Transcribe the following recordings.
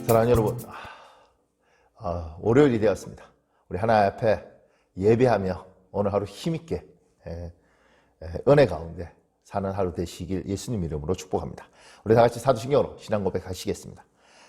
사랑하는 여러분, 월요일이 되었습니다. 우리 하나님 앞에 예배하며 오늘 하루 힘있게 은혜 가운데 사는 하루 되시길 예수님 이름으로 축복합니다. 우리 다 같이 사도신경으로 신앙 고백하시겠습니다.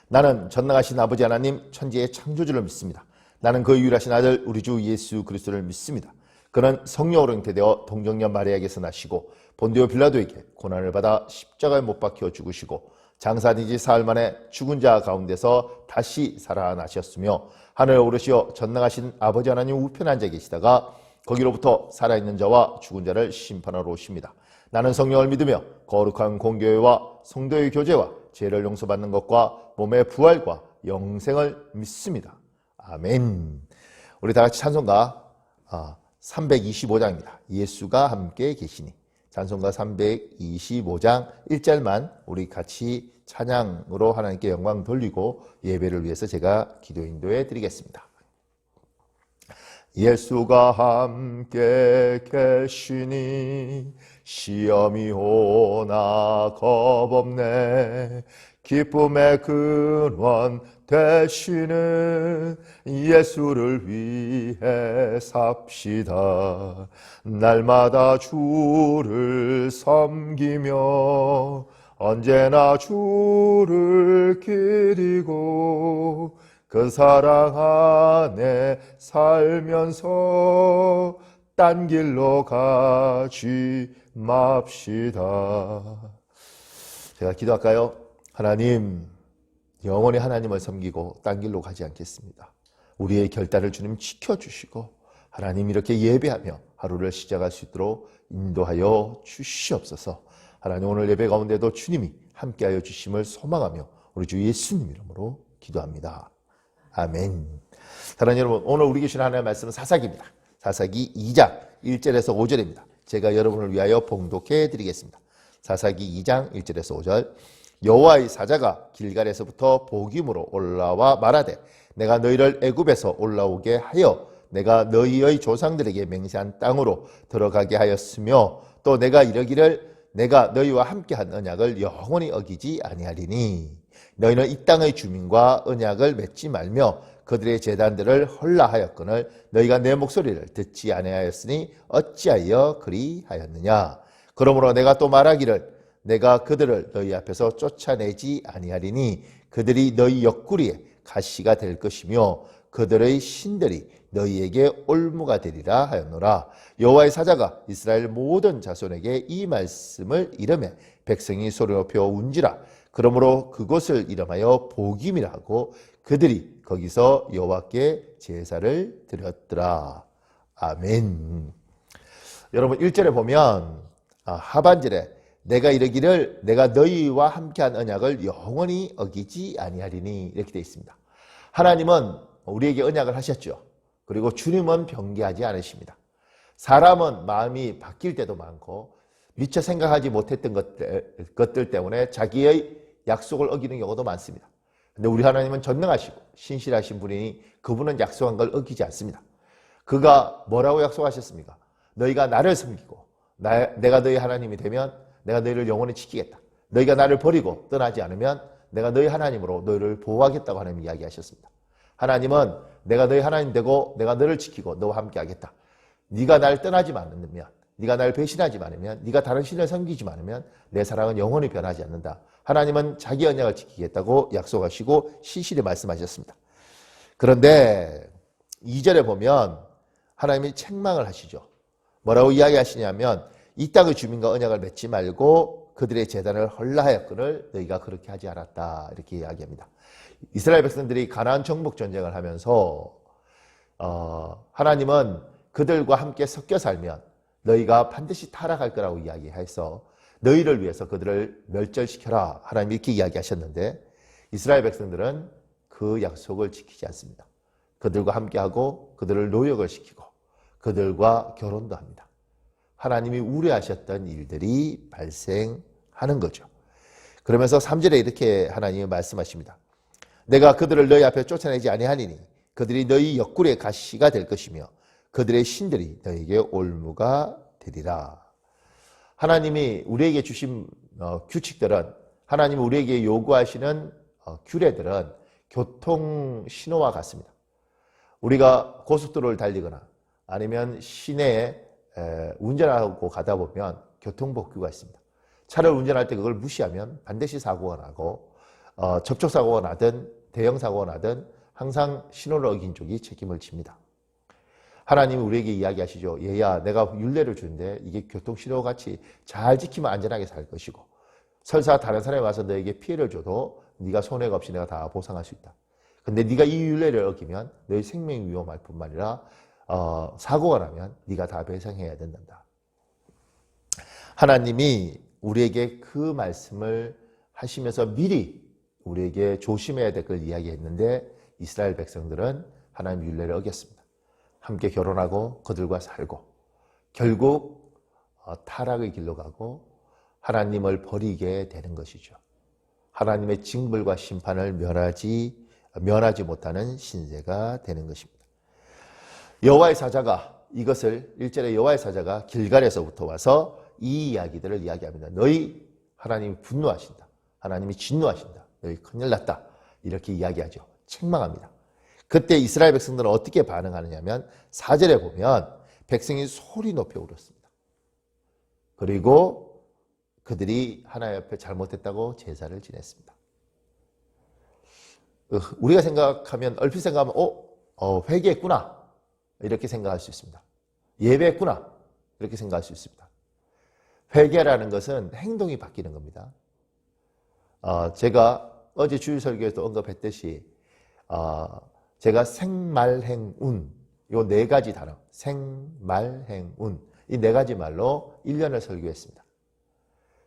나는 전능하신 아버지 하나님 천지의 창조주를 믿습니다. 나는 그 유일하신 아들 우리 주 예수 그리스도를 믿습니다. 그는 성령으로 잉태되어 동정녀 마리아에게서 나시고 본디오 빌라도에게 고난을 받아 십자가에 못 박혀 죽으시고 장사한 지 사흘 만에 죽은 자 가운데서 다시 살아나셨으며 하늘에 오르시어 전능하신 아버지 하나님 우편에 앉아 계시다가 거기로부터 살아있는 자와 죽은 자를 심판하러 오십니다. 나는 성령을 믿으며 거룩한 공교회와 성도의 교제와 죄를 용서받는 것과 몸의 부활과 영생을 믿습니다. 아멘. 우리 다 같이 찬송가 325장입니다. 예수가 함께 계시니. 찬송가 325장 1절만 우리 같이 찬양으로 하나님께 영광 돌리고 예배를 위해서 제가 기도 인도해 드리겠습니다. 예수가 함께 계시니 시험이 오나 겁없네. 기쁨의 근원 되시는 예수를 위해 삽시다. 날마다 주를 섬기며 언제나 주를 기리고 그 사랑 안에 살면서 딴 길로 가지 맙시다. 제가 기도할까요? 하나님, 영원히 하나님을 섬기고 딴 길로 가지 않겠습니다. 우리의 결단을 주님 지켜주시고 하나님 이렇게 예배하며 하루를 시작할 수 있도록 인도하여 주시옵소서. 하나님 오늘 예배 가운데도 주님이 함께하여 주심을 소망하며 우리 주 예수님 이름으로 기도합니다. 아멘. 사랑하는 여러분, 오늘 우리 계신 하나님의 말씀은 사사기입니다. 사사기 2장 1절에서 5절입니다. 제가 여러분을 위하여 봉독해 드리겠습니다. 사사기 2장 1절에서 5절. 여호와의 사자가 길갈에서부터 보김으로 올라와 말하되 내가 너희를 애굽에서 올라오게 하여 내가 너희의 조상들에게 맹세한 땅으로 들어가게 하였으며 또 내가 이르기를 내가 너희와 함께한 언약을 영원히 어기지 아니하리니 너희는 이 땅의 주민과 언약을 맺지 말며 그들의 제단들을 헐라하였거늘 너희가 내 목소리를 듣지 아니하였으니 어찌하여 그리하였느냐. 그러므로 내가 또 말하기를 내가 그들을 너희 앞에서 쫓아내지 아니하리니 그들이 너희 옆구리에 가시가 될 것이며 그들의 신들이 너희에게 올무가 되리라 하였노라. 여호와의 사자가 이스라엘 모든 자손에게 이 말씀을 이르매 백성이 소리 높여 운지라. 그러므로 그곳을 이름하여 보김이라 하고 그들이 거기서 여호와께 제사를 드렸더라. 아멘. 여러분 1절에 보면 하반절에 내가 이르기를 내가 너희와 함께한 언약을 영원히 어기지 아니하리니 이렇게 되어 있습니다. 하나님은 우리에게 언약을 하셨죠. 그리고 주님은 변개하지 않으십니다. 사람은 마음이 바뀔 때도 많고 미처 생각하지 못했던 것들 때문에 자기의 약속을 어기는 경우도 많습니다. 근데 우리 하나님은 전능하시고 신실하신 분이니 그분은 약속한 걸 어기지 않습니다. 그가 뭐라고 약속하셨습니까? 너희가 나를 섬기고 내가 너희 하나님이 되면 내가 너희를 영원히 지키겠다. 너희가 나를 버리고 떠나지 않으면 내가 너희 하나님으로 너희를 보호하겠다고 하나님 이야기하셨습니다. 하나님은 내가 너희 하나님 되고 내가 너를 지키고 너와 함께 하겠다. 네가 나를 떠나지 않으면, 네가 나를 배신하지 않으면, 네가 다른 신을 섬기지 않으면 내 사랑은 영원히 변하지 않는다. 하나님은 자기 언약을 지키겠다고 약속하시고 시실히 말씀하셨습니다. 그런데 2절에 보면 하나님이 책망을 하시죠. 뭐라고 이야기하시냐면 이 땅의 주민과 언약을 맺지 말고 그들의 제단을 헐라하였거늘 너희가 그렇게 하지 않았다. 이렇게 이야기합니다. 이스라엘 백성들이 가나안 정복 전쟁을 하면서 하나님은 그들과 함께 섞여 살면 너희가 반드시 타락할 거라고 이야기해서 너희를 위해서 그들을 멸절시켜라. 하나님이 이렇게 이야기하셨는데 이스라엘 백성들은 그 약속을 지키지 않습니다. 그들과 함께하고 그들을 노역을 시키고 그들과 결혼도 합니다. 하나님이 우려하셨던 일들이 발생하는 거죠. 그러면서 3절에 이렇게 하나님이 말씀하십니다. 내가 그들을 너희 앞에 쫓아내지 아니하니니 그들이 너희 옆구리에 가시가 될 것이며 그들의 신들이 너희에게 올무가 되리라. 하나님이 우리에게 주신 규칙들은, 하나님이 우리에게 요구하시는 규례들은 교통 신호와 같습니다. 우리가 고속도로를 달리거나 아니면 시내에 운전하고 가다 보면 교통법규가 있습니다. 차를 운전할 때 그걸 무시하면 반드시 사고가 나고 접촉사고가 나든 대형사고가 나든 항상 신호를 어긴 쪽이 책임을 집니다. 하나님이 우리에게 이야기하시죠. 얘야, 내가 율례를 주는데 이게 교통신호같이 잘 지키면 안전하게 살 것이고 설사 다른 사람이 와서 너에게 피해를 줘도 네가 손해가 없이 내가 다 보상할 수 있다. 근데 네가 이 율례를 어기면 너의 생명이 위험할 뿐만 아니라 사고가 나면 네가 다 배상해야 된단다. 하나님이 우리에게 그 말씀을 하시면서 미리 우리에게 조심해야 될 걸 이야기했는데 이스라엘 백성들은 하나님 율례를 어겼습니다. 함께 결혼하고 그들과 살고 결국 타락의 길로 가고 하나님을 버리게 되는 것이죠. 하나님의 징벌과 심판을 면하지 못하는 신세가 되는 것입니다. 여호와의 사자가 이것을 1절에 여호와의 사자가 길갈에서부터 와서 이 이야기들을 이야기합니다. 너희 하나님이 분노하신다. 하나님이 진노하신다. 너희 큰일 났다. 이렇게 이야기하죠. 책망합니다. 그때 이스라엘 백성들은 어떻게 반응하느냐면 4절에 보면 백성이 소리 높여 울었습니다. 그리고 그들이 하나님 앞에 잘못했다고 제사를 지냈습니다. 우리가 생각하면 얼핏 생각하면 회개했구나 이렇게 생각할 수 있습니다. 예배했구나 이렇게 생각할 수 있습니다. 회개라는 것은 행동이 바뀌는 겁니다. 제가 어제 주일 설교에서 언급했듯이 제가 생말행운 이 네 가지 단어 생말행운 이 네 가지 말로 1년을 설교했습니다.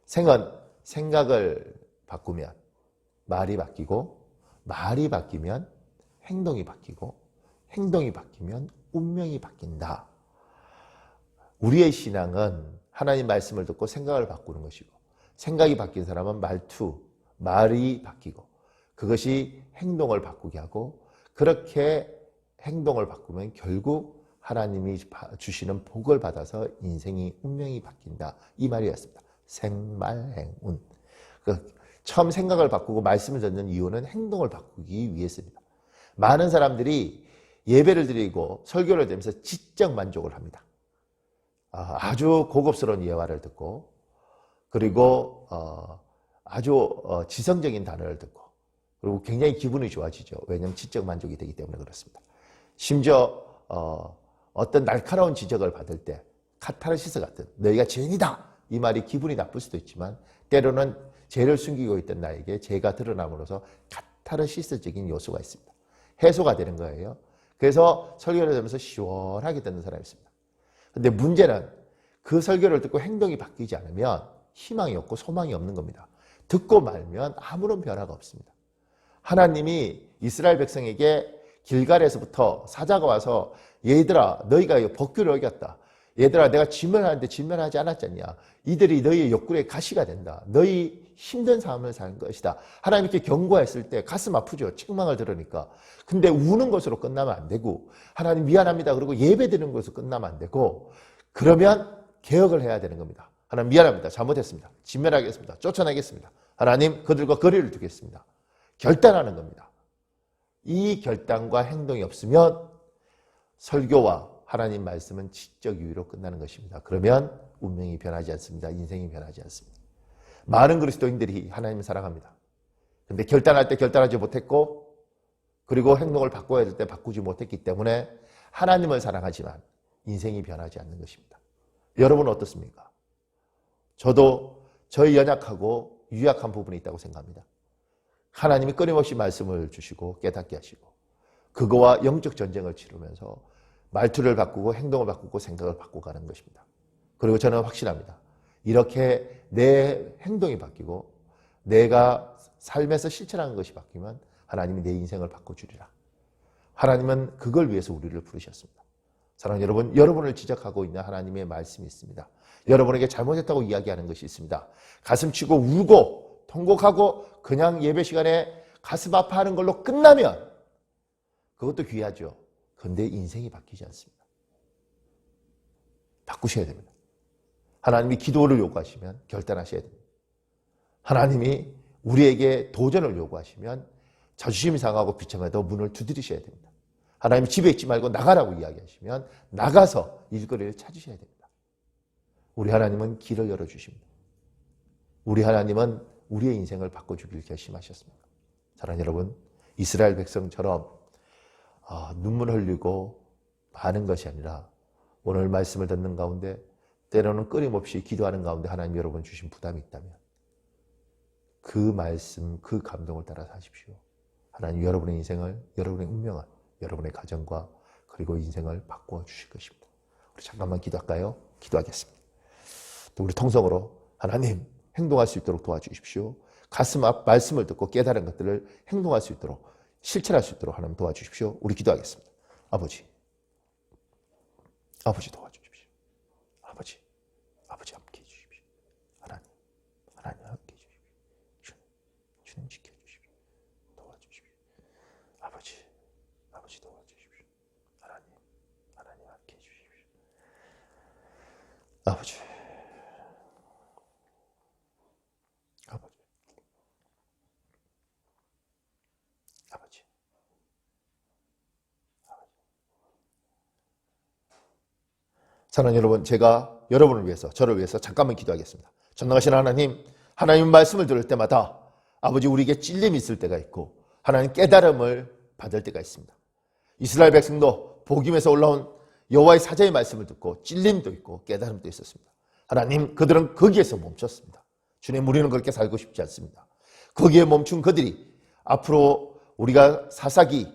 생은 생각을 바꾸면 말이 바뀌고 말이 바뀌면 행동이 바뀌고 행동이 바뀌면 운명이 바뀐다. 우리의 신앙은 하나님 말씀을 듣고 생각을 바꾸는 것이고 생각이 바뀐 사람은 말이 바뀌고 그것이 행동을 바꾸게 하고 그렇게 행동을 바꾸면 결국 하나님이 주시는 복을 받아서 인생이 운명이 바뀐다. 이 말이었습니다. 생말행운. 처음 생각을 바꾸고 말씀을 듣는 이유는 행동을 바꾸기 위해서입니다. 많은 사람들이 예배를 드리고 설교를 들으면서 지적 만족을 합니다. 아주 고급스러운 예화를 듣고 그리고 아주 지성적인 단어를 듣고 그리고 굉장히 기분이 좋아지죠. 왜냐하면 지적 만족이 되기 때문에 그렇습니다. 심지어 어떤 날카로운 지적을 받을 때 카타르시스 같은 너희가 죄인이다 이 말이 기분이 나쁠 수도 있지만 때로는 죄를 숨기고 있던 나에게 죄가 드러남으로써 카타르시스적인 요소가 있습니다. 해소가 되는 거예요. 그래서 설교를 들으면서 시원하게 듣는 사람이 있습니다. 근데 문제는 그 설교를 듣고 행동이 바뀌지 않으면 희망이 없고 소망이 없는 겁니다. 듣고 말면 아무런 변화가 없습니다. 하나님이 이스라엘 백성에게 길갈에서부터 사자가 와서 얘들아 너희가 법규를 어겼다. 얘들아 내가 진멸하는데 진멸하지 않았잖냐. 이들이 너희의 옆구리에 가시가 된다. 너희 힘든 삶을 사는 것이다. 하나님께 경고했을 때 가슴 아프죠. 책망을 들으니까. 근데 우는 것으로 끝나면 안 되고 하나님 미안합니다. 그리고 예배드리는 것으로 끝나면 안 되고 그러면 개혁을 해야 되는 겁니다. 하나님 미안합니다. 잘못했습니다. 진멸하겠습니다. 쫓아내겠습니다. 하나님 그들과 거리를 두겠습니다. 결단하는 겁니다. 이 결단과 행동이 없으면 설교와 하나님 말씀은 지적 유의로 끝나는 것입니다. 그러면 운명이 변하지 않습니다. 인생이 변하지 않습니다. 많은 그리스도인들이 하나님을 사랑합니다. 그런데 결단할 때 결단하지 못했고 그리고 행동을 바꿔야 될 때 바꾸지 못했기 때문에 하나님을 사랑하지만 인생이 변하지 않는 것입니다. 여러분은 어떻습니까? 저도 저희 연약하고 유약한 부분이 있다고 생각합니다. 하나님이 끊임없이 말씀을 주시고 깨닫게 하시고 그거와 영적 전쟁을 치르면서 말투를 바꾸고 행동을 바꾸고 생각을 바꿔가는 것입니다. 그리고 저는 확신합니다. 이렇게 내 행동이 바뀌고 내가 삶에서 실천하는 것이 바뀌면 하나님이 내 인생을 바꿔주리라. 하나님은 그걸 위해서 우리를 부르셨습니다. 사랑하는 여러분, 여러분을 지적하고 있는 하나님의 말씀이 있습니다. 여러분에게 잘못했다고 이야기하는 것이 있습니다. 가슴치고 울고 통곡하고 그냥 예배 시간에 가슴 아파하는 걸로 끝나면 그것도 귀하죠. 그런데 인생이 바뀌지 않습니다. 바꾸셔야 됩니다. 하나님이 기도를 요구하시면 결단하셔야 됩니다. 하나님이 우리에게 도전을 요구하시면 자존심이 상하고 비참해도 문을 두드리셔야 됩니다. 하나님 집에 있지 말고 나가라고 이야기하시면 나가서 일거리를 찾으셔야 됩니다. 우리 하나님은 길을 열어주십니다. 우리 하나님은 우리의 인생을 바꿔주길 결심하셨습니다. 사랑하는 여러분, 이스라엘 백성처럼 눈물 흘리고 마는 것이 아니라 오늘 말씀을 듣는 가운데 때로는 끊임없이 기도하는 가운데 하나님 여러분 주신 부담이 있다면 그 말씀, 그 감동을 따라 사십시오. 하나님 여러분의 인생을, 여러분의 운명을, 여러분의 가정과 그리고 인생을 바꾸어 주실 것입니다. 우리 잠깐만 기도할까요? 기도하겠습니다. 또 우리 통성으로 하나님 행동할 수 있도록 도와주십시오. 가슴 앞 말씀을 듣고 깨달은 것들을 행동할 수 있도록, 실천할 수 있도록 하나님 도와주십시오. 우리 기도하겠습니다. 아버지 도와주십시오. 아버지 함께 해주십시오. 하나님 함께 해주십시오. 주님 지켜주십시오. 도와주십시오. 아버지 도와주십시오. 하나님 함께 해주십시오. 아버지 사랑하는 여러분, 제가 여러분을 위해서, 저를 위해서 잠깐만 기도하겠습니다. 전능하신 하나님 말씀을 들을 때마다 아버지 우리에게 찔림이 있을 때가 있고 하나님 깨달음을 받을 때가 있습니다. 이스라엘 백성도 복임에서 올라온 여호와의 사자의 말씀을 듣고 찔림도 있고 깨달음도 있었습니다. 하나님, 그들은 거기에서 멈췄습니다. 주님, 우리는 그렇게 살고 싶지 않습니다. 거기에 멈춘 그들이 앞으로 우리가 사사기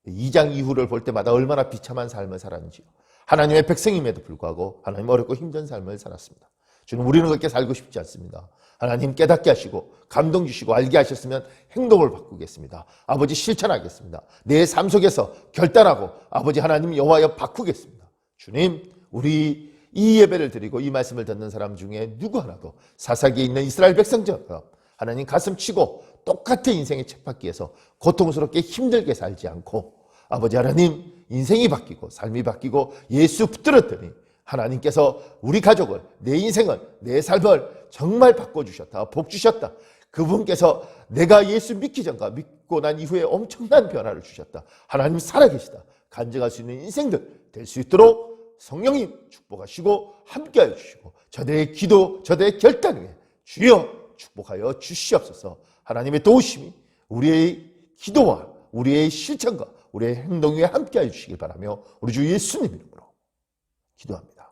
2장 이후를 볼 때마다 얼마나 비참한 삶을 살았는지요. 하나님의 백성임에도 불구하고 하나님 어렵고 힘든 삶을 살았습니다. 주님, 우리는 그렇게 살고 싶지 않습니다. 하나님 깨닫게 하시고 감동 주시고 알게 하셨으면 행동을 바꾸겠습니다. 아버지 실천하겠습니다. 내 삶 속에서 결단하고 아버지 하나님 여호와여 바꾸겠습니다. 주님, 우리 이 예배를 드리고 이 말씀을 듣는 사람 중에 누구 하나도 사사기에 있는 이스라엘 백성처럼 하나님 가슴 치고 똑같은 인생의 쳇바퀴에서 고통스럽게 힘들게 살지 않고 아버지 하나님 인생이 바뀌고 삶이 바뀌고 예수 붙들었더니 하나님께서 우리 가족을, 내 인생을, 내 삶을 정말 바꿔주셨다. 복 주셨다. 그분께서 내가 예수 믿기 전과 믿고 난 이후에 엄청난 변화를 주셨다. 하나님 살아계시다. 간증할 수 있는 인생들 될 수 있도록 성령님 축복하시고 함께하여 주시고 저들의 기도, 저들의 결단 위에 주여 축복하여 주시옵소서. 하나님의 도우심이 우리의 기도와 우리의 실천과 우리의 행동 위에 함께하여 주시길 바라며 우리 주 예수님 이름으로 기도합니다.